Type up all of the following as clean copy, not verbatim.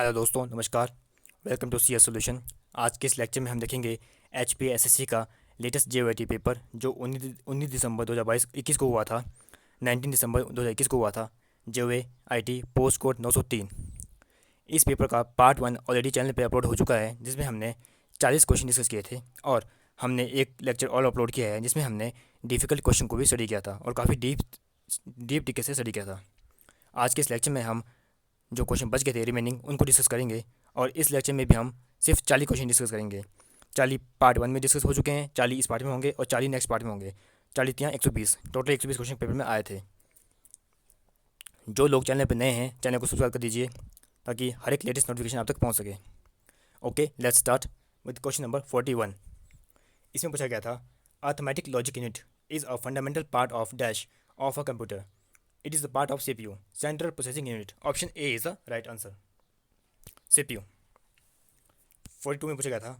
Hello दोस्तों, नमस्कार। Welcome to C S solution. आज के इस लेक्चर में हम देखेंगे H P S S C का लेटेस्ट जे पेपर जो 19 दिसंबर 2021 को हुआ था। 19 दिसंबर 2021 को हुआ था। जे आई टी पोस्ट कोड 903। इस पेपर का पार्ट 1 ऑलरेडी चैनल पे अपलोड हो चुका है, जिसमें हमने 40 क्वेश्चन डिस्कस किए थे और हमने एक लेक्चर और अपलोड किया है जिसमें हमने डिफ़िकल्ट क्वेश्चन को भी स्टडी किया था और काफ़ी डीप तरीके से स्टडी किया था। आज के इस लेक्चर में हम जो क्वेश्चन बच गए थे रिमेनिंग उनको डिस्कस करेंगे और इस लेक्चर में भी हम सिर्फ 40 क्वेश्चन डिस्कस करेंगे। 40 पार्ट 1 में डिस्कस हो चुके हैं, 40 इस पार्ट में होंगे और 40 नेक्स्ट पार्ट में होंगे। 40 यहाँ 120, टोटल 120 क्वेश्चन पेपर में आए थे। जो लोग चैनल पर नए हैं चैनल को सब्सक्राइब कर दीजिए ताकि हर एक लेटेस्ट नोटिफिकेशन आप तक पहुँच सके। Okay, let's start with question number 41। इसमें पूछा गया था arithmetic logic unit is a fundamental part of dash of a computer. It is the part of CPU, Central Processing Unit. Option A is the right answer. CPU. 42 में पूछा गया था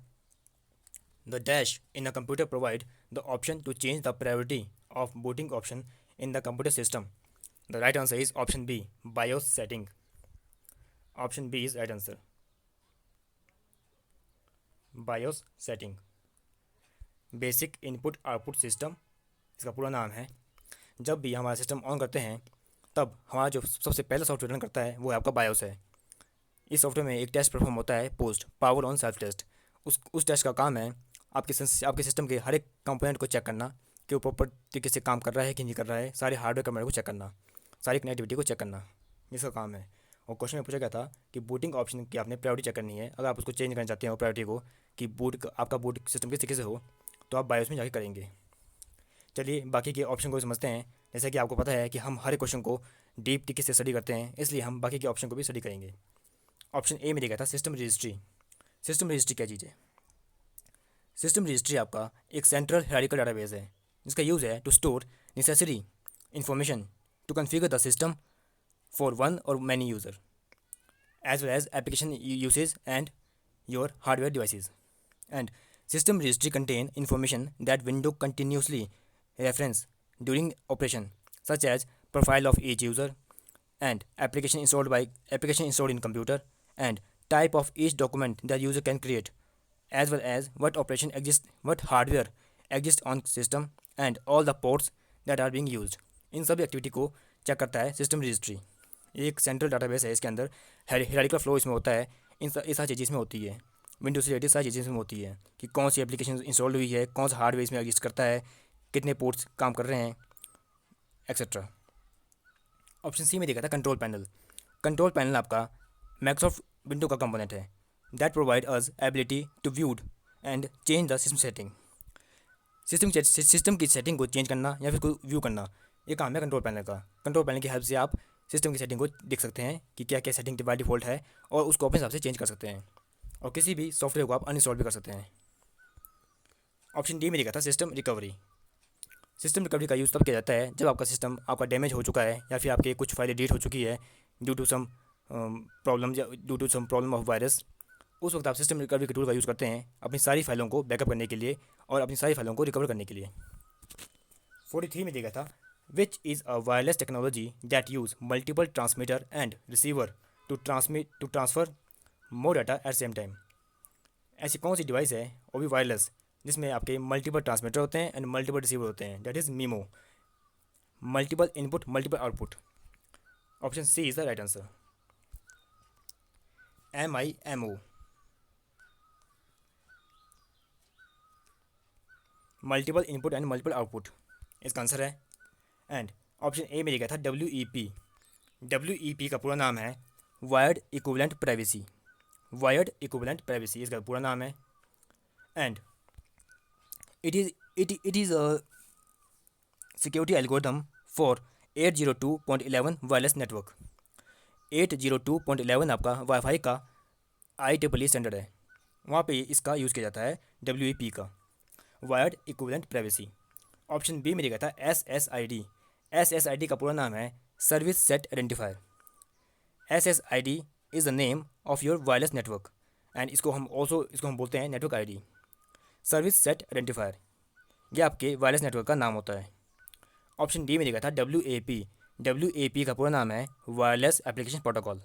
The dash in a computer provide the option to change the priority of booting option in the computer system. The right answer is option B, BIOS setting. Option B is right answer. BIOS setting. Basic Input Output System इसका पूरा नाम है। जब भी हमारा system on करते हैं तब हमारा जो सबसे पहला सॉफ्टवेयर रन करता है वो है आपका बायोस है। इस सॉफ्टवेयर में एक टेस्ट परफॉर्म होता है, post power on self test. उस टेस्ट का काम है आपके सिस्टम के हर एक कंपोनेंट को चेक करना कि वो प्रॉपर तरीके से काम कर रहा है कि नहीं कर रहा है, सारे हार्डवेयर कंपोनेंट को चेक करना, सारी कनेक्टिविटी को चेक करना, इसका काम है। और क्वेश्चन में पूछा गया था कि बूटिंग ऑप्शन की आपने प्रायोरिटी चेक करनी है। अगर आप उसको चेंज करना चाहते हैं प्रायोरिटी को कि आपका बूट सिस्टम किस तरीके से हो तो आप बायोस में जाके करेंगे। चलिए बाकी के ऑप्शन को समझते हैं। जैसे कि आपको पता है कि हम हर एक क्वेश्चन को डीप तरीके से स्टडी करते हैं, इसलिए हम बाकी के ऑप्शन को भी स्टडी करेंगे। ऑप्शन ए में दिया गया था सिस्टम रजिस्ट्री। सिस्टम रजिस्ट्री क्या चीज़ है? सिस्टम रजिस्ट्री आपका एक सेंट्रल हायरार्किकल डाटाबेस है जिसका यूज़ है to store necessary information to configure the system for one or many user as well as application usage and your hardware devices. And system registry contain information that window continuously reference during operation, such as profile of each user and application installed in computer and type of each document the user can create, as well as what hardware exists on system and all the ports that are being used. इन सभी activity को check करता है system registry. एक central database है, इसके अंदर hierarchical flow इसमें होता है। इन सारी चीज़ इसमें होती है, विंडोज से रिलेटेड सारी चीज़ें इसमें होती है कि कौन सी एप्लीकेशन इंस्टॉल हुई है, कौन सा हार्डवेयर इसमें एग्जिस्ट करता है, कितने पोर्ट्स काम कर रहे हैं, एक्सेट्रा। ऑप्शन सी में देखा था कंट्रोल पैनल। कंट्रोल पैनल आपका माइक्रोसॉफ्ट विंडो का कंपोनेंट है that provide us ability to viewed and change the system setting. System की सेटिंग को चेंज करना या फिर कोई व्यू करना, ये काम है कंट्रोल पैनल का। कंट्रोल पैनल की हेल्प से आप सिस्टम की सेटिंग को देख सकते हैं कि क्या क्या सेटिंग बाय डिफ़ॉल्ट है और उसको अपने हिसाब से चेंज कर सकते हैं और किसी भी सॉफ्टवेयर को आप अनइंस्टॉल भी कर सकते हैं। ऑप्शन डी में लिखा था सिस्टम रिकवरी। सिस्टम रिकवरी का यूज़ तब किया जाता है जब आपका सिस्टम डैमेज हो चुका है या फिर आपके कुछ फाइलें डिलीट हो चुकी है due to some problem of virus. उस वक्त आप सिस्टम रिकवरी के टूल का यूज़ करते हैं अपनी सारी फाइलों को बैकअप करने के लिए और अपनी सारी फाइलों को रिकवर करने के लिए। 43 में देखा था which is a wireless technology that use multiple transmitter and receiver to transfer more data at same time. ऐसी कौन सी डिवाइस है वो भी वायरलेस जिसमें आपके मल्टीपल ट्रांसमीटर होते हैं एंड मल्टीपल रिसीवर होते हैं, that is MIMO. Multiple input multiple output. Option C is the right answer, MIMO। Multiple input and multiple output इसका आंसर है। एंड ऑप्शन ए में लिखा था WEP का पूरा नाम है wired equivalent privacy. Wired equivalent privacy इसका पूरा नाम है। And it is a security algorithm for 802.11 wireless network. 802.11 आपका वाईफाई का IEEE स्टैंडर्ड है, वहाँ पे इसका यूज़ किया जाता है WEP का, wired equivalent privacy. Option B में लिखा था SSID। SSID का पूरा नाम है service set identifier. SSID is the name of your wireless network and इसको हम बोलते हैं network ID। Service set identifier ये आपके वायरलेस नेटवर्क का नाम होता है। ऑप्शन डी में लिखा था WAP। WAP का पूरा नाम है वायरलेस एप्लीकेशन प्रोटोकॉल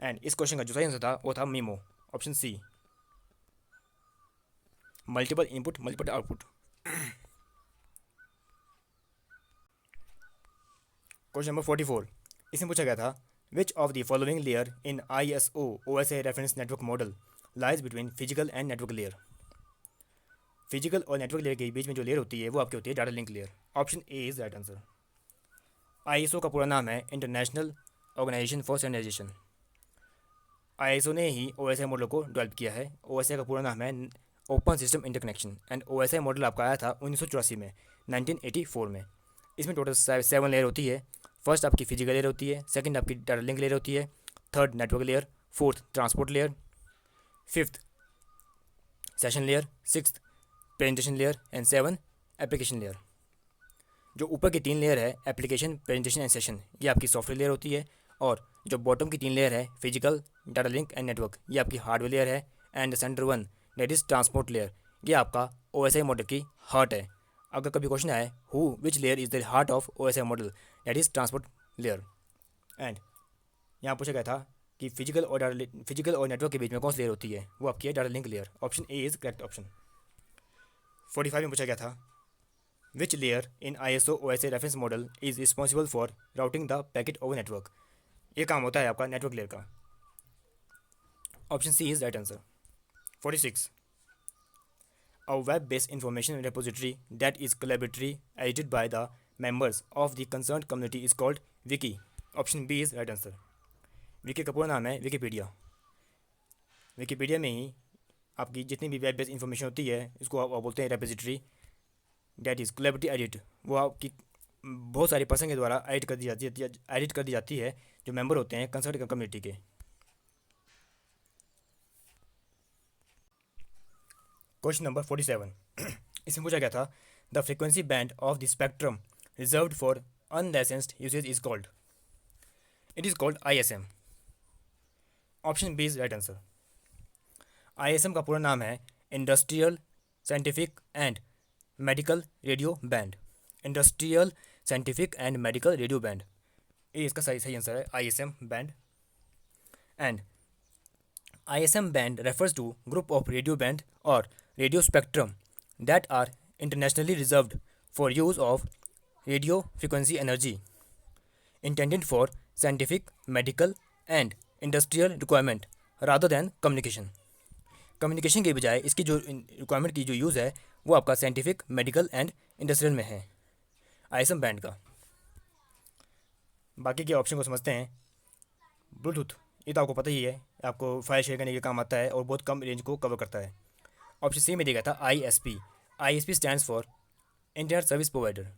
एंड इस क्वेश्चन का जो सही आंसर था वो था MIMO, option C, multiple input multiple output. Question number 44, इसमें पूछा गया था which of the following layer in ISO OSI reference network model lies between physical and network layer. Physical और नेटवर्क लेयर के बीच में जो लेयर होती है वो आपकी होती है data link layer, option A is right answer. ISO का पूरा नाम है international organisation for standardisation. ISO ने ही OSI मॉडल को डेवलप किया है। OSI का पूरा नाम है open system interconnection and OSI model आपका आया था 1984 में, 1984 में। इसमें टोटल 7 लेयर होती है। फर्स्ट आपकी फिजिकल लेयर होती है, सेकंड आपकी डाटा लिंक लेयर होती है, third network layer, fourth transport layer, fifth session layer, sixth presentation layer and 7 application layer. जो ऊपर की 3 लेयर है एप्लीकेशन, प्रेजेंटेशन एंड सेशन, ये आपकी सॉफ्टवेयर लेयर होती है। और जो बॉटम की 3 लेयर है physical, data link and network, ये आपकी हार्डवेयर लेयर है। And centre one that is transport layer, ये आपका OSI मॉडल की हार्ट है। अगर कभी क्वेश्चन आए who which layer is the heart of OSI model, that is transport layer. And यहाँ पूछा गया था कि फिजिकल और नेटवर्क के बीच में कौन सी लेयर होती है, वो आपकी है data link layer, option A is correct option. 45 में पूछा गया था which layer in ISO OSI reference model is responsible for routing the packet over network. ये काम होता है आपका नेटवर्क लेयर का, option C is right answer. 46, a web-based information repository that is collaboratively edited by the members of the concerned community is called wiki, option B is right answer। Vicky का पूरा नाम है विकीपीडिया। विकीपीडिया में ही आपकी जितनी भी web based information होती है इसको आप बोलते हैं repository that is collaborative edit. वो आपकी बहुत सारे पर्सन के द्वारा एडिट कर दी जाती है जो मेंबर होते हैं कंसर्न कम्युनिटी के। क्वेश्चन नंबर 47, इसमें पूछा गया था the frequency band of the spectrum reserved for unlicensed usage is called, it is called ISM, option B is right answer. ISM का पूरा नाम है industrial scientific and medical radio band, industrial scientific and medical radio band, ये इसका सही answer है ISM band. And ISM band refers to group of radio band or radio spectrum that are internationally reserved for use of radio frequency energy intended for scientific, medical and industrial requirement rather than communication। Communication के बजाय इसकी जो requirement की जो use है वो आपका scientific, medical and industrial में है ISM बैंड का। बाकी के ऑप्शन को समझते हैं। ब्लूटूथ, ये तो आपको पता ही है, आपको फाइल शेयर करने के काम आता है और बहुत कम रेंज को कवर करता है। ऑप्शन सी में दिया गया था ISP। ISP stands for internet service provider.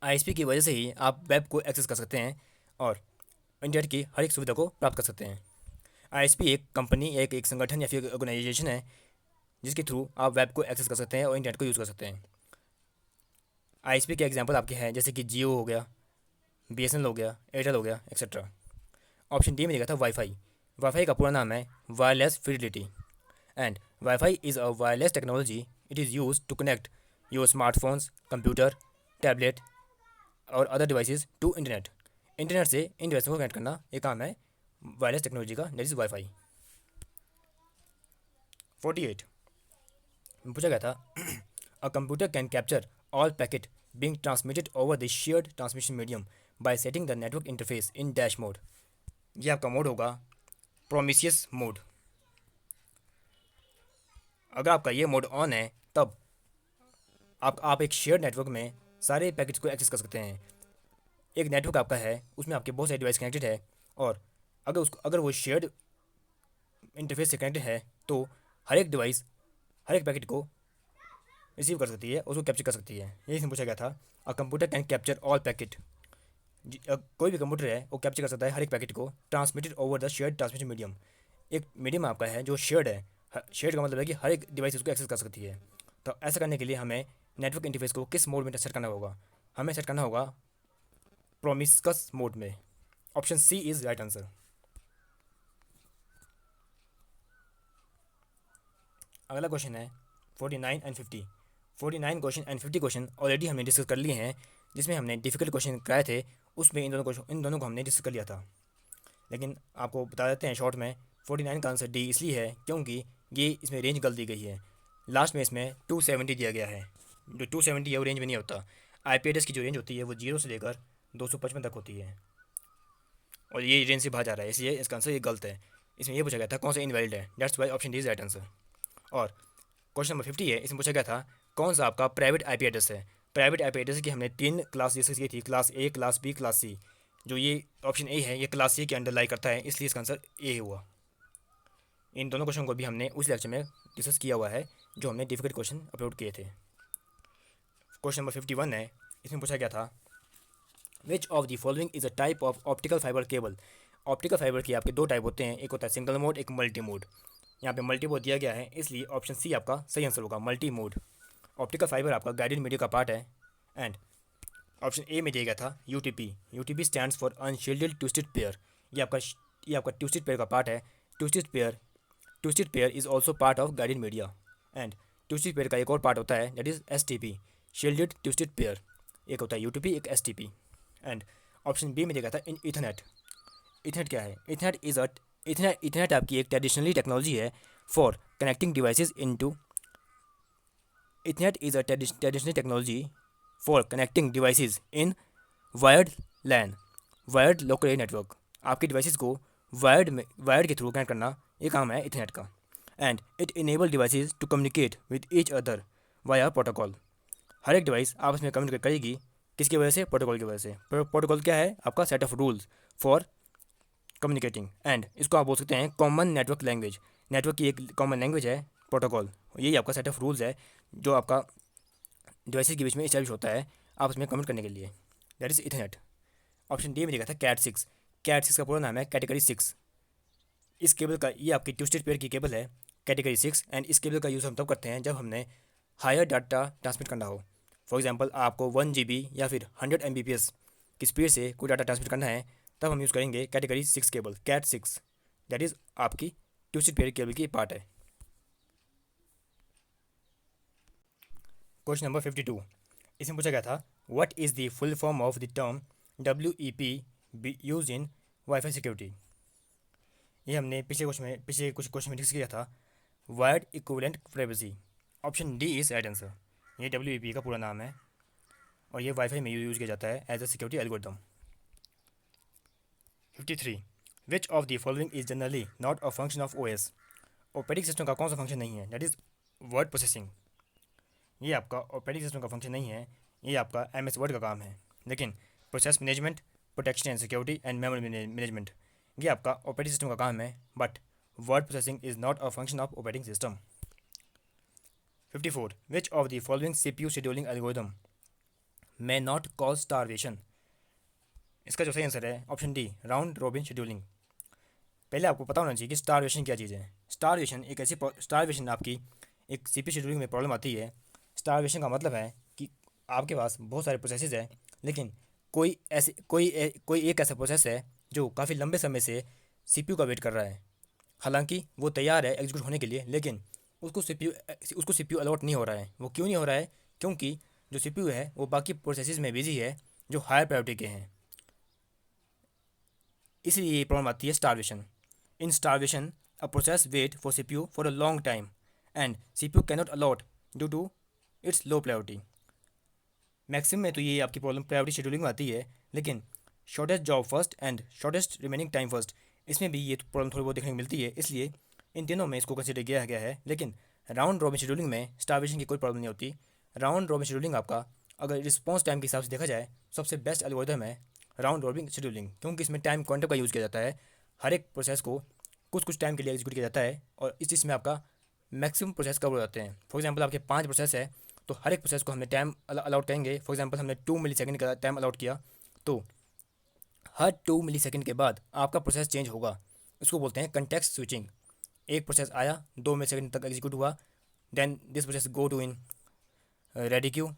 ISP की वजह से ही आप वेब को एक्सेस कर सकते हैं और इंटरनेट की हर एक सुविधा को प्राप्त कर सकते हैं। ISP एक कंपनी या एक संगठन या फिर ऑर्गेनाइजेशन है जिसके थ्रू आप वेब को एक्सेस कर सकते हैं और इंटरनेट को यूज़ कर सकते हैं। ISP के एग्जाम्पल आपके हैं जैसे कि जियो हो गया, BSNL हो गया, एयरटेल हो गया, एक्सेट्रा। ऑप्शन डी में दिया था वाईफाई। वाईफाई का पूरा नाम है wireless fidelity and wifi is a wireless technology. It is use to connect your smartphones, computer, tablet और other devices to internet. Internet से इन डिवाइसों को कनेक्ट करना ये काम है वायरलेस टेक्नोलॉजी का, दैट इज़ वाईफाई। 48 पूछा गया था a computer can capture all packet being transmitted over the shared transmission medium by setting the network interface in dash mode। ये आपका मोड होगा प्रोमिसियस मोड। अगर आपका ये मोड ऑन है तब आप एक शेयर्ड नेटवर्क में सारे पैकेट्स को एक्सेस कर सकते हैं। एक नेटवर्क आपका है उसमें आपके बहुत सारे डिवाइस कनेक्टेड है और अगर वो शेयर्ड इंटरफेस से कनेक्टेड है तो हर एक डिवाइस हर एक पैकेट को रिसीव कर सकती है, उसको कैप्चर कर सकती है। यही से पूछा गया था a computer can capture all packet. कोई भी कंप्यूटर है वो कैप्चर कर सकता है हर एक पैकेट को transmitted over the shared transmission medium. एक मीडियम आपका है जो शेयर्ड है। शेयर्ड का मतलब है कि हर एक डिवाइस उसको एक्सेस कर सकती है। तो ऐसा करने के लिए हमें नेटवर्क इंटरफेस को किस मोड में सेट करना होगा? हमें सेट करना होगा प्रोमिस्कस मोड में। Option C is right answer. अगला क्वेश्चन है 49 and 50। 49 question and 50 question already हमने डिस्कस कर लिए हैं। जिसमें हमने डिफिकल्ट क्वेश्चन कराए थे उसमें इन दोनों को हमने डिस्कस कर लिया था। लेकिन आपको बता देते हैं शॉर्ट में, 49 का आंसर डी इसलिए है क्योंकि ये इसमें रेंज गलत दी गई है। लास्ट में इसमें 270 दिया गया है, जो 270 है वो रेंज में नहीं होता। आईपी एड्रेस की जो रेंज होती है वो 0 से लेकर 255 तक होती है, और ये रेंज से बाहर जा रहा है, इसलिए इसका आंसर ये गलत है। इसमें ये पूछा गया था कौन सा इनवैलिड है, that's why option D is right answer. और क्वेश्चन नंबर 50 है, इसमें पूछा गया था कौन सा आपका प्राइवेट आईपी एड्रेस है। प्राइवेट आईपी एड्रेस की हमने 3 क्लास डिस्कस की थी, class A, class B, class C. जो ये ऑप्शन ए है ये क्लास सी के अंडर लाई करता है, इसलिए इसका आंसर ए हुआ। इन दोनों क्वेश्चन को भी हमने उस लेक्चर में डिस्कस किया हुआ है जो हमने डिफिकल्ट क्वेश्चन अपलोड किए थे। क्वेश्चन नंबर 51 है, इसमें पूछा गया था which of the following is a type of optical fibre cable. Optical fibre के आपके दो टाइप होते हैं, एक होता है सिंगल मोड, एक मल्टी मोड। यहाँ पे मल्टी मोड दिया गया है, इसलिए ऑप्शन सी आपका सही आंसर होगा, मल्टी मोड। ऑप्टिकल फाइबर आपका गाइडेड मीडिया का पार्ट है। एंड ऑप्शन ए में दिया गया था UTP. UTP stands for unshielded twisted pair. ये आपका ट्विस्टेड पेयर का पार्ट है। Twisted pair is also part of guided media. And twisted pair का एक और पार्ट होता है that is STP, shielded twisted pair. एक होता है यूटीपी, एक एसटीपी। एंड ऑप्शन बी में दिया गया था इन इथरनेट। इथरनेट क्या है? इथरनेट आपकी एक ट्रेडिशनली टेक्नोलॉजी है for connecting devices into. Ethernet is a traditional technology for connecting devices in wired LAN, wired local area network. आपके डिवाइसेस को वायर्ड के थ्रू कनेक्ट करना, ये काम है इथरनेट का। And it enable devices to communicate with each other via protocol. हर एक डिवाइस आपस में कम्युनिकेट करेगी, किसकी वजह से? प्रोटोकॉल की वजह से। प्रोटोकॉल क्या है? आपका set of rules for communicating. And इसको आप बोल सकते हैं कॉमन नेटवर्क लैंग्वेज। नेटवर्क की एक कॉमन लैंग्वेज है प्रोटोकॉल, यही आपका सेट ऑफ रूल्स है जो आपका डिवाइसेस के बीच में इस्टेब्लिश होता है आपस में कम्युनिकेट करने के लिए, that is Ethernet. Option D में दिखा था कैट 6। कैट 6 का पूरा नाम है कैटेगरी 6। इस केबल का, ये आपकी ट्विस्टेड पेयर की केबल है कैटेगरी 6। एंड इस केबल का यूज़ हम तब करते हैं जब हमने हायर डाटा ट्रांसमिट करना हो। फॉर एग्जांपल आपको 1 GB या फिर 100 Mbps की स्पीड से कोई डाटा ट्रांसमिट करना है, तब हम यूज़ करेंगे category 6 cable, Cat 6। That is आपकी ट्विस्टेड पेयर केबल की पार्ट है। क्वेश्चन नंबर 52, इसमें पूछा गया था what is the full form of the term WEP use in Wi-Fi security. ये हमने पिछले कुछ क्वेश्चन में डिस्कस किया था, wired equivalent privacy. Option D is right answer. ये WEP का पूरा नाम है और ये वाईफाई में यूज़ किया जाता है as a security algorithm. 53, which of the following is generally not a function of OS। Operating system का कौन सा फंक्शन नहीं है? That is word processing. ये आपका ऑपरेटिंग सिस्टम का फंक्शन नहीं है, ये आपका MS वर्ड का काम है। लेकिन process management, protection and security and memory management, ये आपका ऑपरेटिंग सिस्टम का काम है, but word processing is not a function of operating system. 54, which of the following CPU scheduling algorithm may not cause starvation. इसका जो सही answer है option D, round robin scheduling. पहले आपको पता होना चाहिए कि स्टारवेशन क्या चीज़ है। स्टारवेशन आपकी एक CPU शेड्यूलिंग में प्रॉब्लम आती है। स्टारवेशन का मतलब है कि आपके पास बहुत सारे प्रोसेसेस हैं, लेकिन कोई एक ऐसा प्रोसेस है जो काफ़ी लंबे समय से CPU का वेट कर रहा है। हालांकि वो तैयार है एग्जीक्यूट होने के लिए, लेकिन उसको CPU अलॉट नहीं हो रहा है। वो क्यों नहीं हो रहा है? क्योंकि जो CPU है वो बाकी प्रोसेसेस में बिजी है जो हायर प्रायोरिटी के हैं, इसलिए ये प्रॉब्लम आती है starvation. In starvation a process wait for CPU for a long time and CPU cannot allot due to its low priority. Maximum में तो ये आपकी प्रॉब्लम प्रायोरिटी शेड्यूलिंग में आती है, लेकिन shortest job first and shortest remaining time first, इसमें भी ये प्रॉब्लम थोड़ी बहुत देखने को मिलती है, इसलिए इन तीनों में इसको कंसिडर किया गया है। लेकिन राउंड रॉबिन शेड्यूलिंग में स्टारवेशन की कोई प्रॉब्लम नहीं होती। राउंड रॉबिन शेड्यूलिंग आपका अगर रिस्पॉन्स टाइम के हिसाब से देखा जाए सबसे बेस्ट एल्गोरिथम है राउंड रॉबिन शेड्यूलिंग, क्योंकि इसमें टाइम क्वांटम का यूज़ किया जाता है। हर एक प्रोसेस को कुछ कुछ टाइम के लिए एग्जीक्यूट किया जाता है और इस चीज़ में आपका मैक्सिमम प्रोसेस कवर हो जाते हैं। फॉर एग्जाम्पल आपके 5 प्रोसेस है तो हर एक प्रोसेस को हमने टाइम अलाउट करेंगे। फॉर एग्जांपल हमने 2 मिली सेकेंड का टाइम अलाउट किया, तो हर 2 मिली सेकेंड के बाद आपका प्रोसेस चेंज होगा। इसको बोलते हैं कंटेक्स्ट स्विचिंग। एक प्रोसेस आया, 2 मिली सेकेंड तक एग्जीक्यूट हुआ, then this process go to in ready queue,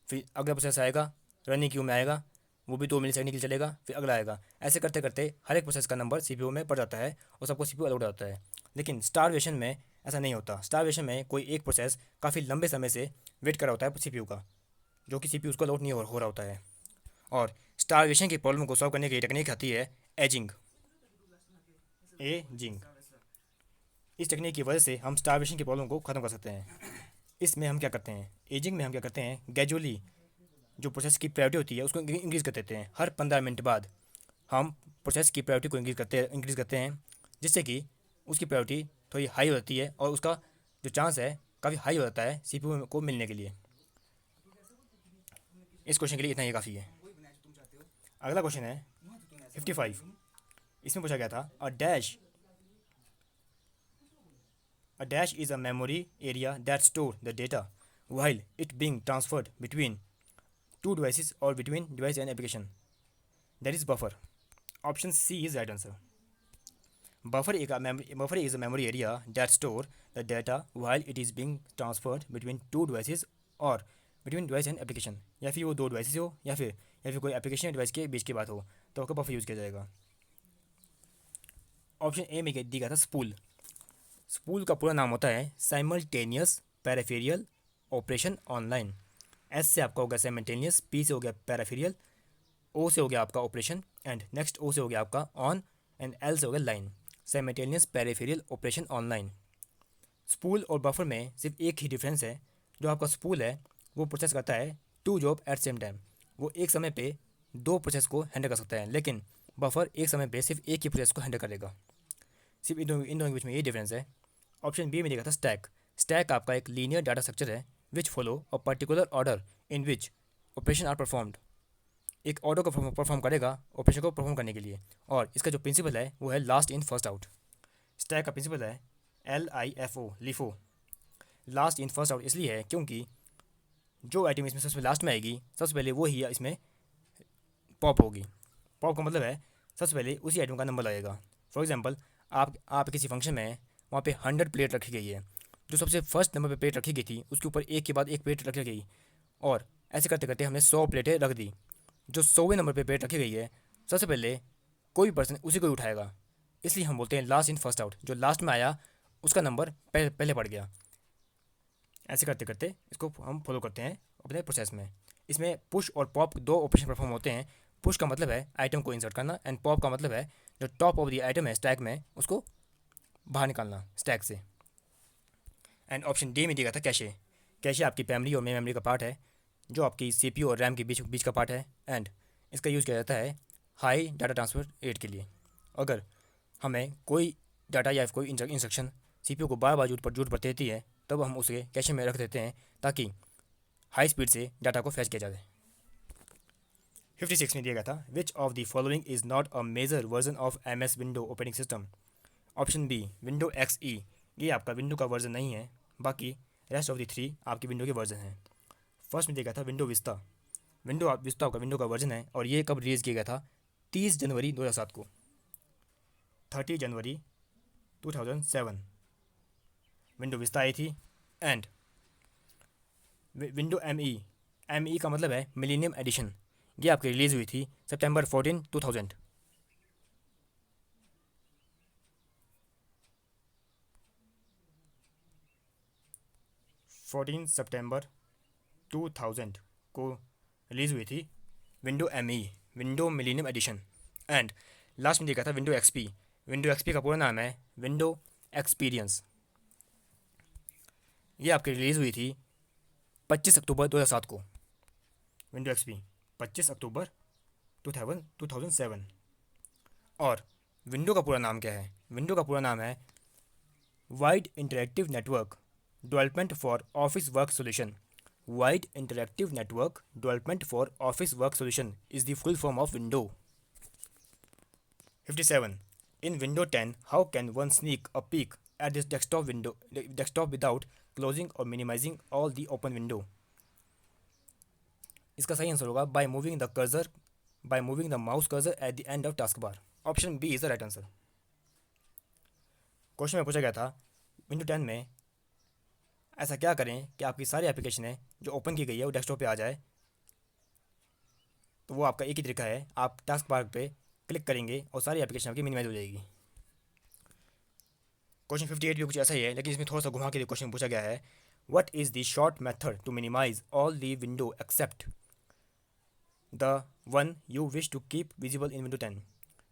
फिर अगला प्रोसेस आएगा रनिंग क्यू में आएगा, वो भी 2 मिली सेकेंड के लिए चलेगा, फिर अगला आएगा। ऐसे करते करते हर एक प्रोसेस का नंबर CPU में पड़ जाता है और सबको CPU अलाउट होता है। लेकिन स्टारवेशन में ऐसा नहीं होता। स्टारवेशन में कोई एक प्रोसेस काफ़ी लंबे समय से वेट कर रहा होता है CPU का, जो कि CPU उसको अलाउट नहीं हो रहा होता है। और स्टारवेशन की प्रॉब्लम को सॉल्व करने की टेक्निक आती है एजिंग। एजिंग। इस टेक्निक की वजह से हम स्टारवेशन की प्रॉब्लम को ख़त्म कर सकते हैं। इसमें हम क्या करते हैं, एजिंग में हम क्या करते हैं, ग्रेजुअली जो प्रोसेस की प्रायोरिटी होती है उसको इंक्रीज़ कर देते हैं। हर 15 मिनट बाद हम प्रोसेस की प्रायोरिटी को इंक्रीज़ करते हैं, जिससे कि उसकी प्रायोरिटी थोड़ी हाई हो जाती है और उसका जो चांस है काफ़ी हाई हो जाता है सीपीयू को मिलने के लिए। इस क्वेश्चन के लिए इतना ही काफ़ी है। अगला क्वेश्चन है 55। इसमें पूछा गया था A dash is a memory area that store the data while it being transferred between two devices or between device and application. That is buffer. Option C is right answer. Buffer is a memory area that store the data while it is being transferred between two devices or between device and application. या फिर वो दो devices हो या फिर कोई application या device के बीच की बात हो तो आपका बफर यूज़ किया जाएगा। ऑप्शन ए में दिया गया था स्पूल। स्पूल का पूरा नाम होता है simultaneous peripheral operation online. S से आपका हो गया साइमल्टेनियस, पी से हो गया पैराफेरियल, ओ से हो गया आपका ऑपरेशन एंड नेक्स्ट ओ से हो गया आपका ऑन एंड एल से हो गया line. Simultaneous peripheral operation online. Spool और बफर में सिर्फ एक ही डिफरेंस है। जो आपका स्पूल है वो प्रोसेस करता है two job at same time, वो एक समय पे दो प्रोसेस को हैंडल कर सकता है, लेकिन बफर एक समय पे सिर्फ एक ही प्रोसेस को हैंडल करेगा। सिर्फ इन दोनों के बीच में ये डिफरेंस है। ऑप्शन बी में देखा था स्टैक। स्टैक आपका एक लीनियर डाटा स्ट्रक्चर है which follow a particular order in which operation are performed. एक ऑर्डर को परफॉर्म करेगा ऑपरेशन को परफॉर्म करने के लिए, और इसका जो प्रिंसिपल है वो है last in first out. Stack का प्रिंसिपल है LIFO, LIFO. Last in first out इसलिए है क्योंकि जो आइटम इसमें सबसे लास्ट में आएगी सबसे पहले वो ही इसमें पॉप होगी। पॉप का मतलब है सबसे पहले उसी आइटम का नंबर लगेगा। फॉर एग्जांपल आप किसी फंक्शन में वहाँ पे 100 प्लेट रखी गई है, जो सबसे फर्स्ट नंबर पे प्लेट रखी गई थी उसके ऊपर एक के बाद एक प्लेट रखी गई, और ऐसे करते करते हमने 100 प्लेटें रख दी। जो 100वें नंबर पे प्लेट रखी गई है सबसे पहले कोई पर्सन उसी को ही उठाएगा, इसलिए हम बोलते हैं लास्ट इन फर्स्ट आउट। जो लास्ट में आया उसका नंबर पहले पड़ गया। ऐसे करते करते इसको हम फॉलो करते हैं अपने प्रोसेस में। इसमें पुश और पॉप दो ऑपरेशन परफॉर्म होते हैं। पुश का मतलब है आइटम को इंसर्ट करना एंड पॉप का मतलब है जो टॉप ऑफ द आइटम है स्टैक में उसको बाहर निकालना स्टैक से। एंड ऑप्शन डी में दिया गया था कैशे। कैशे आपकी मेमोरी और मेमोरी का पार्ट है जो आपकी सीपीयू और रैम के बीच का पार्ट है, एंड इसका यूज़ किया जाता है हाई डाटा ट्रांसफ़र रेट के लिए। अगर हमें कोई डाटा या कोई इंस्ट्रक्शन सीपीयू को बार बार जरूरत पड़ती रहती है तब हम उसे कैशे में रख देते हैं ताकि हाई स्पीड से डाटा को फैच किया जाए। 56 में दिया गया था which of the following is not a major version of MS window operating system. Option B window XE। ये आपका विंडो का वर्जन नहीं है, बाकी रेस्ट ऑफ द 3 आपकी विंडो के वर्जन हैं। फर्स्ट में दिया गया था विंडो विस्ता। विंडो विस्ता आपका विंडो का वर्जन है और ये कब रिलीज़ किया गया था, 30 जनवरी 2007 को। 30 जनवरी 2007 विंडो विस्ता आई थी। एंड विंडो ME का मतलब है मिलीनियम एडिशन। ये आपकी रिलीज़ हुई थी सितंबर 14, 2000। सितंबर 2000 को रिलीज़ हुई थी window ME, window millennium edition. And last में देखा था विंडो XP। विंडो XP का पूरा नाम है विंडो एक्सपीरियंस। ये आपकी रिलीज़ हुई थी 25 अक्टूबर 2007 को। विंडो XP 25 अक्टूबर 2007। और विंडो का पूरा नाम क्या है, विंडो का पूरा नाम है wide interactive network development for office work solution. Wide interactive network development for office work solution is the full form of window. 57 in window 10 how can one sneak a peek at this desktop without closing or minimizing all the open window. इसका सही answer होगा by moving the mouse cursor at the end of task bar. Option B is the right answer. Question में पूछा गया था window 10 में ऐसा क्या करें कि आपकी सारी एप्लीकेशन है जो ओपन की गई है वो डेस्कटॉप पे आ जाए। तो वो आपका एक ही तरीका है, आप टास्क बार पे क्लिक करेंगे और सारी एप्लीकेशन आपकी मिनिमाइज हो जाएगी। क्वेश्चन 58 भी कुछ ऐसा ही है, लेकिन इसमें थोड़ा सा घुमा के क्वेश्चन पूछा गया है what is the short method to minimize all the window except the one you wish to keep visible in window 10।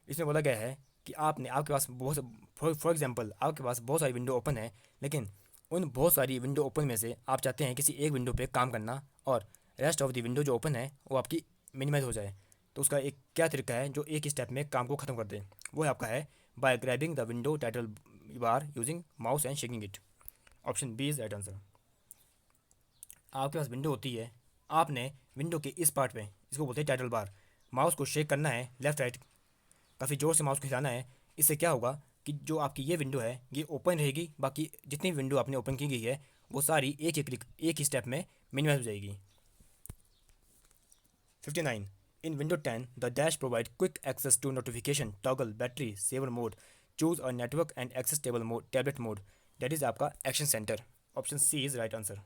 इसमें बोला गया है कि आपने आपके पास बहुत फॉर एग्जांपल आपके पास बहुत सारी विंडो ओपन है, लेकिन उन बहुत सारी विंडो ओपन में से आप चाहते हैं किसी एक विंडो पे काम करना और रेस्ट ऑफ द विंडो जो ओपन है वो आपकी मिनिमाइज हो जाए। तो उसका एक क्या तरीका है जो एक ही स्टेप में काम को ख़त्म कर दे, वो है आपका है by grabbing the window title bar using mouse and shaking it. Option B is right answer. आपके पास विंडो होती है, आपने विंडो के इस पार्ट में, इसको बोलते हैं टाइटल बार, माउस को शेक करना है लेफ्ट राइट, काफ़ी ज़ोर से माउस को हिलाना है। इससे क्या होगा कि जो आपकी ये विंडो है ये ओपन रहेगी, बाकी जितनी विंडो आपने ओपन की गई है वो सारी एक ही स्टेप में मिनिमाइज हो जाएगी। 59. In Windows 10, the dash provide quick access to notification, toggle, battery, saver mode, choose a network and access table mode, tablet mode. That is आपका action centre. Option C is right answer.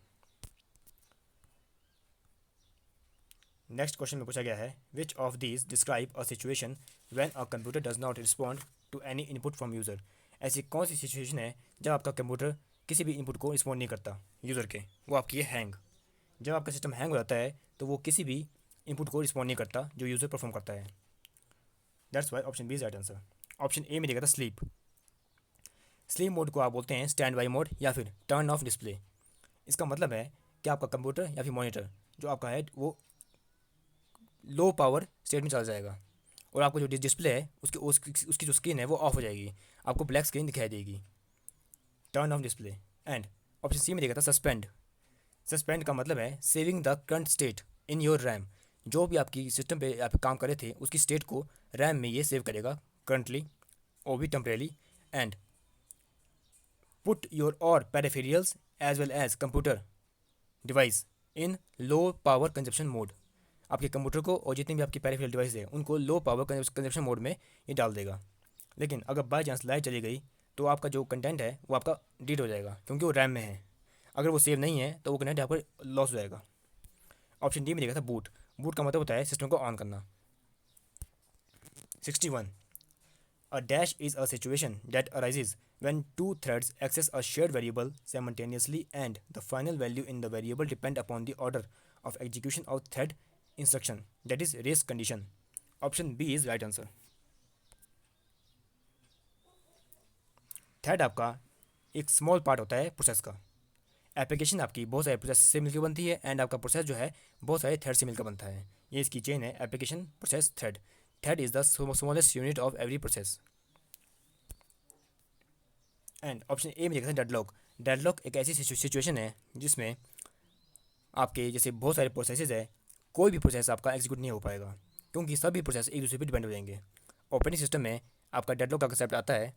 Next question में पूछा गया है which of these describe a situation when a computer does not respond to any input from user. ऐसी कौन सी situation है जब आपका कंप्यूटर किसी भी इनपुट को रिस्पॉन्ड नहीं करता यूज़र के, वो आपकी है हैंग। जब आपका सिस्टम हैंग हो जाता है तो वो किसी भी इनपुट को रिस्पॉन्ड नहीं करता जो यूज़र परफॉर्म करता है। That's why option B is right answer. Option A में देगा था स्लीप। स्लीप मोड को आप बोलते हैं स्टैंड बाई मोड या फिर टर्न ऑफ डिस्प्ले। इसका मतलब है कि आपका कंप्यूटर या फिर मॉनिटर जो आपका है वो लो पावर स्टेट में चला जाएगा और आपको जो डिस्प्ले है उसकी जो स्क्रीन है वो ऑफ हो जाएगी, आपको ब्लैक स्क्रीन दिखाई देगी। Turn off display. And option C में देखा था सस्पेंड। सस्पेंड का मतलब है saving the current state in your RAM. जो भी आपकी सिस्टम पे आप काम कर रहे थे उसकी स्टेट को रैम में ये सेव करेगा करंटली और भी temporarily. And put your or peripherals as well as computer device in low power consumption mode. आपके कंप्यूटर को और जितनी भी आपकी पेरिफेरल डिवाइस है उनको लो पावर कंजप्शन मोड में ये डाल देगा। लेकिन अगर बाई चांस लाइट चली गई तो आपका जो कंटेंट है वो आपका डिलीट हो जाएगा क्योंकि वो रैम में है। अगर वो सेव नहीं है तो वो कंटेंट आपका लॉस हो जाएगा। ऑप्शन डी में देखा था बूट। बूट का मतलब होता है सिस्टम को ऑन करना। 61. A dash is a situation that arises when two threads access a shared variable simultaneously and the final value in the variable depend upon the order of execution of thread instruction, that is race condition. Option B is right answer. Thread आपका एक small part होता है process का। Application आपकी बहुत सारे process से मिलकर बनती है एंड आपका प्रोसेस जो है बहुत सारे थ्रेड से मिलकर बनता है। ये इसकी चेन है application process thread. Thread is the smallest unit of every process. And option A में देखा था डेडलॉक। डेडलॉक एक ऐसी सिचुएशन है जिसमें आपके जैसे बहुत सारे प्रोसेसेस है, कोई भी प्रोसेस आपका एग्जीक्यूट नहीं हो पाएगा क्योंकि सभी प्रोसेस एक दूसरे पर डिपेंड हो जाएंगे। ऑपरेटिंग सिस्टम में आपका डेडलॉक का कंसेप्ट आता है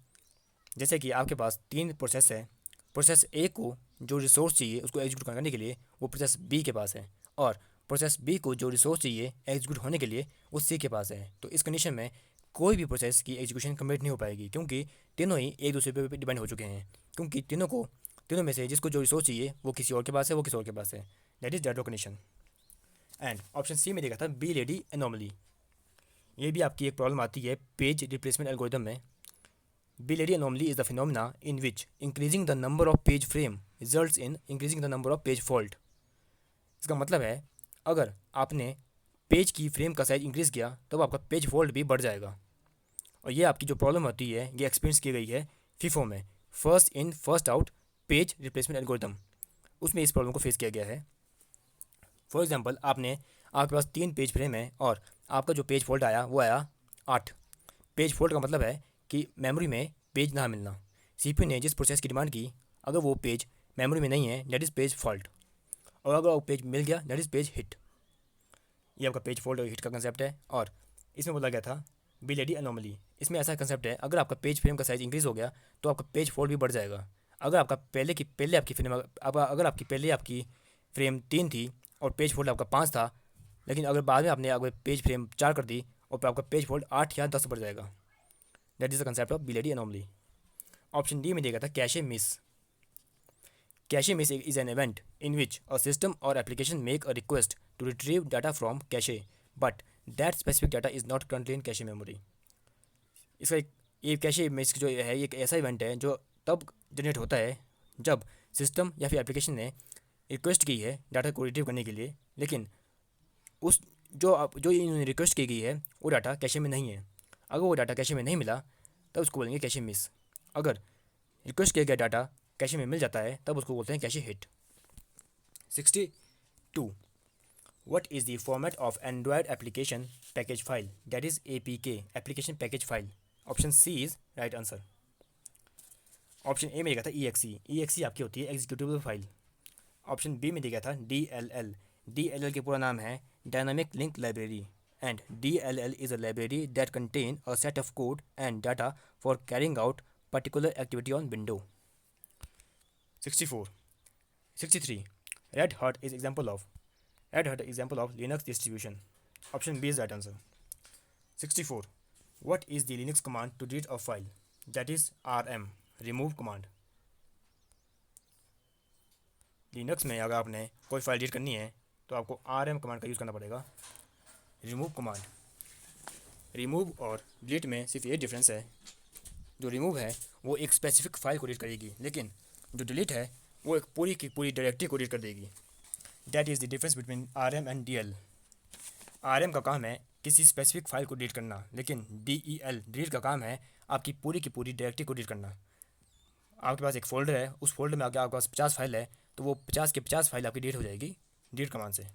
जैसे कि आपके पास तीन प्रोसेस है। प्रोसेस ए को जो रिसोर्स चाहिए उसको एग्जीक्यूट करने के लिए वो प्रोसेस बी के पास है और प्रोसेस बी को जो रिसोर्स चाहिए एग्जीक्यूट होने के लिए वो सी के पास है। तो इस कंडीशन में कोई भी प्रोसेस की एग्जीक्यूशन कंप्लीट नहीं हो पाएगी क्योंकि तीनों ही एक दूसरे पर डिपेंड हो चुके हैं, क्योंकि तीनों में से जिसको जो रिसोर्स चाहिए वो किसी और के पास है, वो किसी और के पास है। That is deadlock condition. And option C में देखा था बी लेडी एनोमली। ये भी आपकी एक प्रॉब्लम आती है पेज रिप्लेसमेंट एल्गोरिथम में। Bilary anomaly is the phenomena in which increasing the number of page frame results in increasing the number of page fault. इसका मतलब है अगर आपने पेज की फ्रेम का साइज इंक्रीज़ किया तो आपका पेज फॉल्ट भी बढ़ जाएगा। और ये आपकी जो प्रॉब्लम होती है ये एक्सपीरियंस की गई है फीफो में, first in first out page replacement algorithm. उसमें इस प्रॉब्लम को फेस किया गया है। फॉर एग्जांपल आपके पास 3 पेज फ्रेम है और आपका जो पेज फॉल्ट आया वो आया 8। पेज फॉल्ट का मतलब है कि मेमोरी में पेज ना मिलना। सीपीयू ने जिस प्रोसेस की डिमांड की अगर वो पेज मेमोरी में नहीं है दैट इज़ पेज फॉल्ट, और अगर वो पेज मिल गया दैट इज़ पेज हिट। ये आपका पेज फॉल्ट और हिट का कंसेप्ट है और इसमें बोला गया था बिलेडी एनोमली। इसमें ऐसा कंसेप्ट है अगर आपका पेज फ्रेम का साइज इंक्रीज़ हो गया तो आपका पेज फॉल्ट भी बढ़ जाएगा। अगर आपका पहले आपकी फ्रेम अगर आपकी पहले आपकी फ्रेम 3 थी और पेज फॉल्ट आपका 5 था, लेकिन अगर बाद में आपने अगर पेज फ्रेम 4 कर दी और फिर आपका पेज फॉल्ट 8 या 10 बढ़ जाएगा। That is the concept of Belady anomaly. Option D में देगा था cache miss. Cache miss is an event in which a system or application make a request to retrieve data from cache but that specific data is not currently in cache memory. इसका ये cache miss जो है ये एक ऐसा event है जो तब जनरेट होता है जब सिस्टम या फिर एप्लीकेशन ने रिक्वेस्ट की है डाटा को रिट्रीव करने के लिए, लेकिन उस जो इन्होंने रिक्वेस्ट की गई है वो डाटा कैशे में नहीं है। अगर वो डाटा कैशे में नहीं मिला तब उसको बोलेंगे कैशे मिस। अगर रिक्वेस्ट किया गया डाटा कैशे में मिल जाता है तब उसको बोलते हैं cache hit. 62. What is the format of Android application package file? That is APK, application package file. Option C is right answer. Option A में दिया था EXE, EXE आपकी होती है एग्जीक्यूटिबल फाइल। ऑप्शन बी में दिया था DLL, DLL के पूरा नाम है dynamic link library, and DLL is a library that contain a set of code and data for carrying out particular activity on window. 64. 63. Red Hat is example of Linux distribution. Option B is right answer. 64. What is the Linux command to delete a file? That is RM, remove command. Linux में अगर आपने कोई file delete करनी है तो आपको RM command का use करना पड़ेगा, रिमूव कमांड। रिमूव और डिलीट में सिर्फ ये डिफरेंस है, जो रिमूव है वो एक स्पेसिफिक फाइल को डिलीट करेगी, लेकिन जो डिलीट है वो एक पूरी की पूरी डायरेक्टरी को डिलीट कर देगी। That is the difference between RM and DL। RM का काम है किसी स्पेसिफिक फाइल को डिलीट करना, लेकिन DEL डिलीट का काम है आपकी पूरी की पूरी डायरेक्टरी को डिलीट करना। आपके पास एक फ़ोल्डर है, उस फोल्डर में अगर आपके पास 50 फाइल है तो वो 50 के 50 फाइल आपकी डिलीट हो जाएगी डिलीट कमांड से।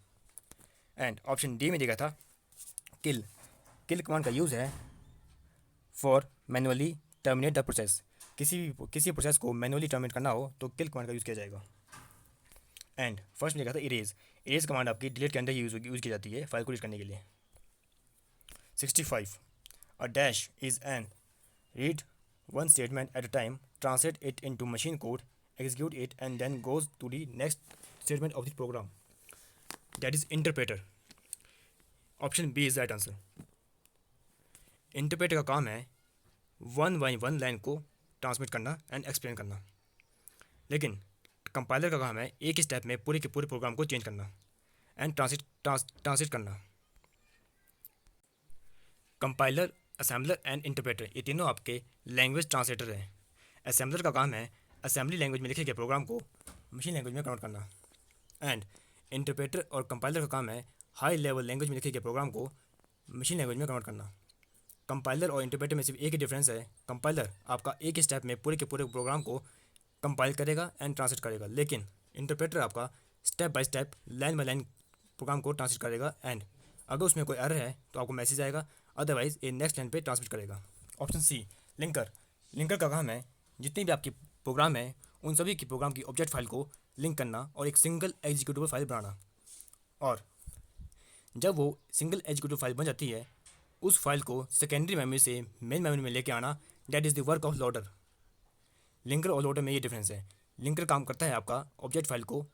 एंड ऑप्शन डी में देखा था किल। किल कमांड का यूज़ है for manually terminate the process. किसी प्रोसेस को मैनुअली टर्मिनेट करना हो तो किल कमांड का यूज़ किया जाएगा। एंड फर्स्ट में देखा था इरेज। इरेज कमांड आपकी डिलीट के अंदर यूज़ की जाती है फाइल को डिलीट करने के लिए। 65. A dash is an read one statement at a time, translate it into machine code, execute it, and then goes to the next statement of the program. That is interpreter. Option B is right answer. Interpreter का काम है one by one line को transmit करना and explain करना, लेकिन compiler का काम है एक ही स्टेप में पूरे के पूरे प्रोग्राम को चेंज करना एंड ट्रांसलेट करना। कंपाइलर, असेंबलर एंड इंटरप्रेटर ये तीनों आपके लैंग्वेज ट्रांसलेटर हैं। असेंबलर का काम है असेंबली लैंग्वेज में लिखे गए प्रोग्राम को मशीन लैंग्वेज में कन्वर्ट करना, एंड इंटरप्रेटर और कंपाइलर का काम है हाई लेवल लैंग्वेज में लिखे गए प्रोग्राम को मशीन लैंग्वेज में कन्वर्ट करना। कंपाइलर और इंटरप्रेटर में सिर्फ एक ही डिफरेंस है, कंपाइलर आपका एक ही स्टेप में पूरे के पूरे प्रोग्राम को कंपाइल करेगा एंड ट्रांसलेट करेगा, लेकिन इंटरप्रेटर आपका step by step line by line program को ट्रांसलेट करेगा, एंड अगर उसमें कोई एरर है तो आपको मैसेज आएगा, अदरवाइज ये नेक्स्ट लाइन पे ट्रांसमिट करेगा। Option C linker. लिंकर का काम है जितनी भी आपकी प्रोग्राम है उन सभी की प्रोग्राम की ऑब्जेक्ट फाइल को लिंक करना और एक सिंगल एग्जीक्यूटिबल फाइल बनाना, और जब वो सिंगल एग्जीक्यूटिव फाइल बन जाती है उस फाइल को सेकेंडरी मेमोरी से मेन मेमोरी में लेके आना, that is the work of loader. Linker और लोडर में ये डिफरेंस है, लिंकर काम करता है आपका ऑब्जेक्ट फाइल को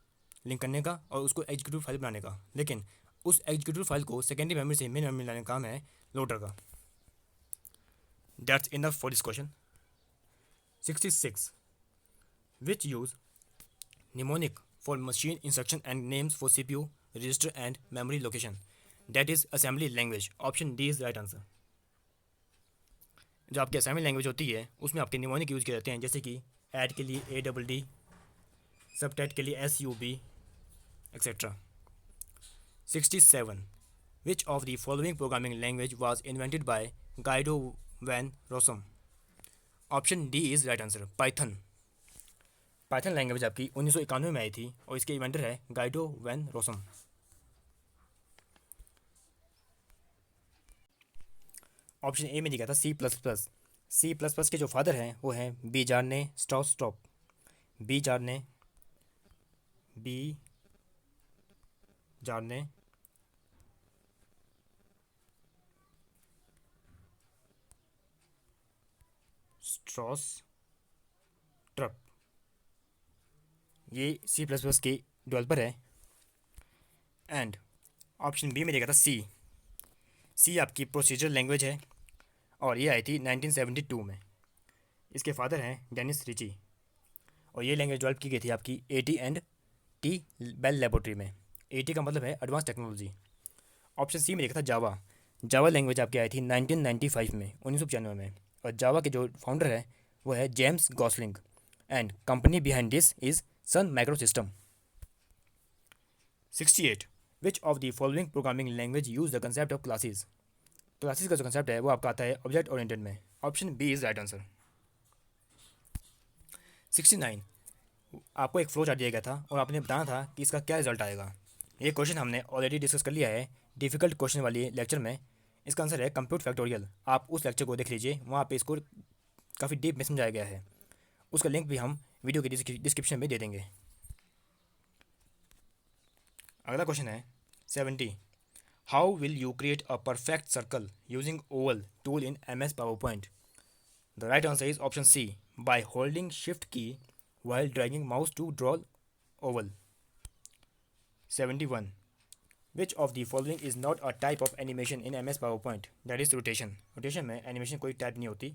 लिंक करने का और उसको एग्जीक्यूटिव फाइल बनाने का, लेकिन उस एग्जीक्यूटिव फाइल को सेकेंडरी मेमोरी से मेन मेमोरी लाने का काम है लोडर का। That's enough for this question. 66. Which use mnemonic for machine instruction and names for CPU, register and memory location? That is assembly language. Option D is right answer. जो आपकी assembly language होती है उसमें आपके mnemonic use किए जाते हैं, जैसे कि ऐड के लिए ADD, सबट्रैक्ट के लिए SUB etcetera. 67. Which of the following programming language was invented by Guido van Rossum? Option D is right answer, Python. Python language आपकी 1991 में आई थी और इसके इन्वेंटर है Guido van Rossum. Option A में दिखा था C plus plus. C plus plus के जो फादर हैं वो हैं Bjarne Stroustrup. Bjarne Stroustrup, ये सी प्लस प्लस के डेवलपर है। एंड ऑप्शन बी में देखा था सी आपकी प्रोसीजर लैंग्वेज है और ये आई थी 1972 में। इसके फादर हैं डेनिस रिची और ये लैंग्वेज डेवलप की गई थी आपकी AT&T बेल लेबोरेटरी में। AT का मतलब है एडवांस टेक्नोलॉजी। ऑप्शन सी में देखा था जावा लैंग्वेज आपकी आई थी 1995 में, 1995 में, और जावा के जो फाउंडर है वो है James Gosling, and company behind this is Sun Micro System. 68. Which of the following programming language use the concept of classes? Classes का जो कंसेप्ट है वो आपका आता है ऑब्जेक्ट ओरिएंटेड में। Option B is right answer. 69, आपको एक फ्लो चार्ट दिया गया था और आपने बताना था कि इसका क्या रिजल्ट आएगा। ये क्वेश्चन हमने ऑलरेडी डिस्कस कर लिया है डिफ़िकल्ट क्वेश्चन वाली लेक्चर में। इसका आंसर है कंप्यूट फैक्टोरियल। आप उस लेक्चर को देख लीजिए, वहाँ पे इसको काफ़ी डीप में समझाया गया है। उसका लिंक भी हम वीडियो के डिस्क्रिप्शन में दे देंगे। अगला क्वेश्चन है 70, how will you create a perfect circle using oval tool in MS PowerPoint? The right answer is option C, by holding shift key while dragging mouse to draw oval. 71, which of the following is not a type of animation in MS PowerPoint? That is rotation. Rotation में animation कोई type नहीं होती।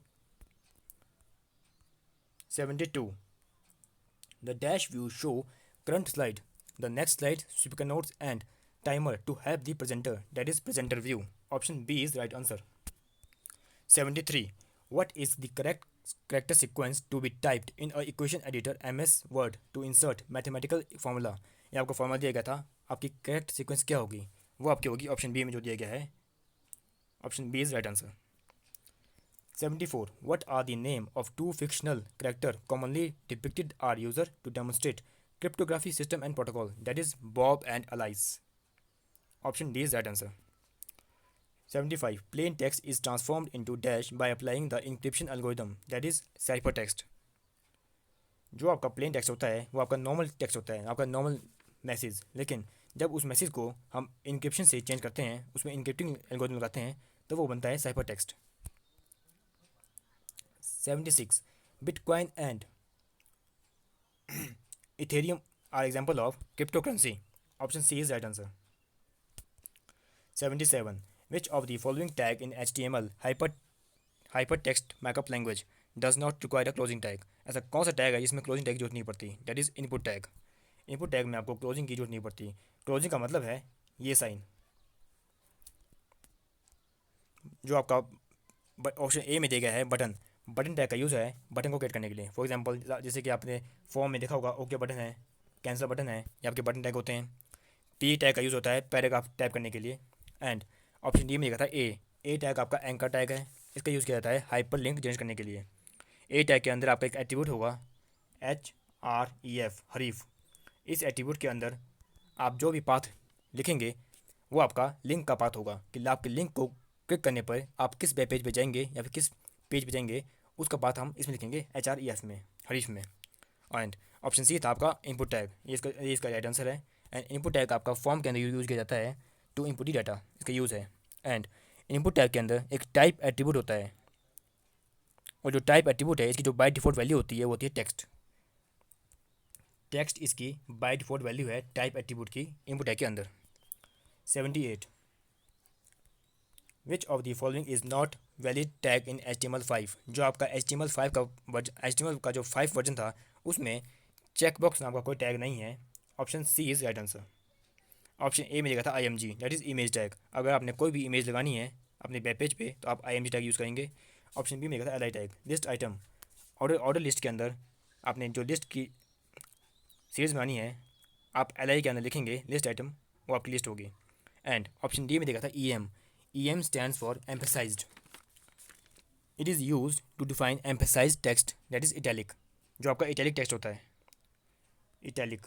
72, the dash view show current slide, the next slide, speaker notes and timer to help the presenter. That is presenter view. Option B is right answer. 73, what is the correct character sequence to be typed in a equation editor MS Word to insert mathematical formula? ये आपको formula दिया गया था, आपकी correct sequence क्या होगी? वो आपकी होगी ऑप्शन बी में जो दिया गया है। Option B is right answer. 74, what are the name of two fictional character commonly depicted are user to demonstrate cryptography system and protocol? That is Bob and Alice. Option D is right answer. 75, plain text is transformed into dash by applying the encryption algorithm. That is ciphertext. जो आपका plain text होता है वो आपका normal text होता है, आपका normal message, लेकिन जब उस मैसेज को हम इंक्रिप्शन से चेंज करते हैं, उसमें इंक्रिप्टिंग एल्गोरिथम लगाते हैं, तो वो बनता है cipher text. 76, Bitcoin and Ethereum are example of crypto currency. Option C is right answer. 77, which of the following tag in HTML hyper text markup language does not require a closing tag? ऐसा कौन सा tag है जिसमें closing tag की जरूरत नहीं पड़ती? That is input tag. Input tag में आपको क्लोजिंग की जरूरत नहीं पड़ती। क्लोजिंग का मतलब है ये साइन, जो आपका ऑप्शन ए में दिया गया है बटन। बटन टैग का यूज़ है बटन को क्रिएट करने के लिए। फॉर एग्जांपल जैसे कि आपने फॉर्म में देखा होगा, ओके बटन है, कैंसिल बटन है, ये आपके बटन टैग होते हैं। पी टैग का यूज़ होता है पैराग्राफ टाइप करने के लिए। एंड ऑप्शन डी में देखा था ए टैग आपका एंकर टैग है, इसका यूज़ किया जाता है हाइपर लिंक जनरेट करने के लिए। ए टैग के अंदर आपका एक एट्रीब्यूट होगा HREF, हरीफ। इस एट्रीब्यूट के अंदर आप जो भी पाथ लिखेंगे वो आपका लिंक का पाथ होगा, कि आपके लिंक को क्लिक करने पर आप किस वेब पेज पे जाएंगे या फिर किस पेज पे जाएंगे, उसका पाथ हम इसमें लिखेंगे HREF में, हरीफ में। एंड ऑप्शन सी था आपका इनपुट टैग, ये इसका राइट आंसर है। एंड इनपुट टैग आपका फॉर्म के अंदर यूज़ किया जाता है टू इनपुट दी डाटा, इसका यूज़ है। एंड इनपुट टैग के अंदर एक टाइप एट्रीब्यूट होता है, और जो टाइप एट्रीब्यूट है इसकी जो बाय डिफ़ॉल्ट वैल्यू होती है वो होती है टेक्स्ट। टेक्स्ट इसकी बाय डिफ़ॉल्ट वैल्यू है टाइप एट्रीब्यूट की इनपुट टैग के अंदर। 78, विच of the following is not valid tag in HTML5? जो आपका HTML का जो 5 वर्जन था उसमें चेकबॉक्स नाम का कोई टैग नहीं है। Option C is right answer. Option A में देखा था IMG, that is image tag. अगर आपने कोई भी इमेज लगानी है अपने वेब पेज पे तो आप IMG टैग यूज़ करेंगे। ऑप्शन बी में देखा था LI tag, list item. Order list के अंदर आपने जो लिस्ट की सीरीज़ बनानी है आप LI के अंदर लिखेंगे लिस्ट आइटम, वो आपकी लिस्ट होगी। एंड ऑप्शन डी में देखा था EM stands for emphasized. It is use to define emphasize text, that is italic. जो आपका इटैलिक टेक्स्ट होता है, इटैलिक,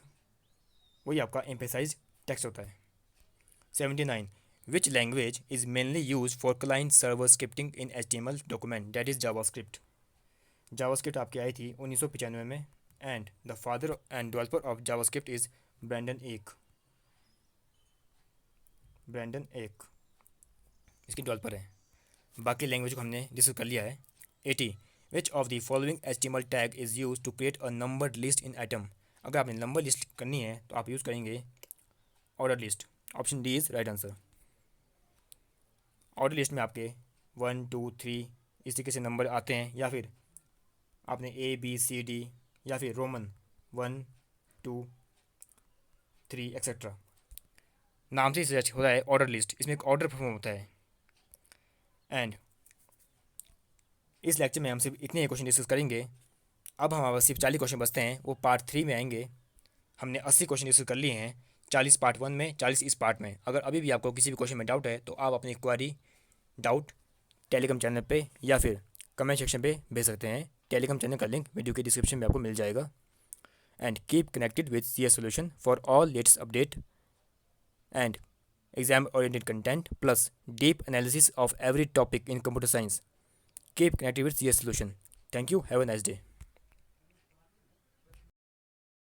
वही आपका एम्फेसाइज टेक्स्ट होता है। 79, which language is mainly use for client server scripting in HTML document? That is JavaScript. JavaScript आपकी आई थी 1995 में। And the father and developer of JavaScript is Brendan एक इसकी डेवलपर है। बाकी लैंग्वेज को हमने डिस्कस कर लिया है। 80, which of the following HTML tag is use to create a numbered list in item? अगर आपने नंबर लिस्ट करनी है तो आप यूज़ करेंगे order list. Option D is right answer. Order list में आपके 1 2 3 इस तरीके से नंबर आते हैं, या फिर आपने ABCD या फिर रोमन 1 2 3 एक्सेट्रा नाम से सर्च होता है ऑर्डर लिस्ट। इसमें एक ऑर्डर परफॉर्म होता है। एंड इस लेक्चर में हम सिर्फ इतने ही क्वेश्चन डिस्कस करेंगे। अब हमारे पास सिर्फ 40 क्वेश्चन बचते हैं, वो पार्ट 3 में आएंगे। हमने 80 क्वेश्चन डिस्कस कर लिए हैं, 40 पार्ट 1 में, 40 इस पार्ट में। अगर अभी भी आपको किसी भी क्वेश्चन में डाउट है तो आप अपनी क्वेरी डाउट टेलीग्राम चैनल पे या फिर कमेंट सेक्शन पे भेज सकते हैं। टेलीग्राम चैनल का लिंक वीडियो के डिस्क्रिप्शन में आपको मिल जाएगा। And keep connected with CS solution for all latest update and exam oriented content plus deep analysis of every topic in computer science. Keep connected with CS solution. Thank you. Have a nice day.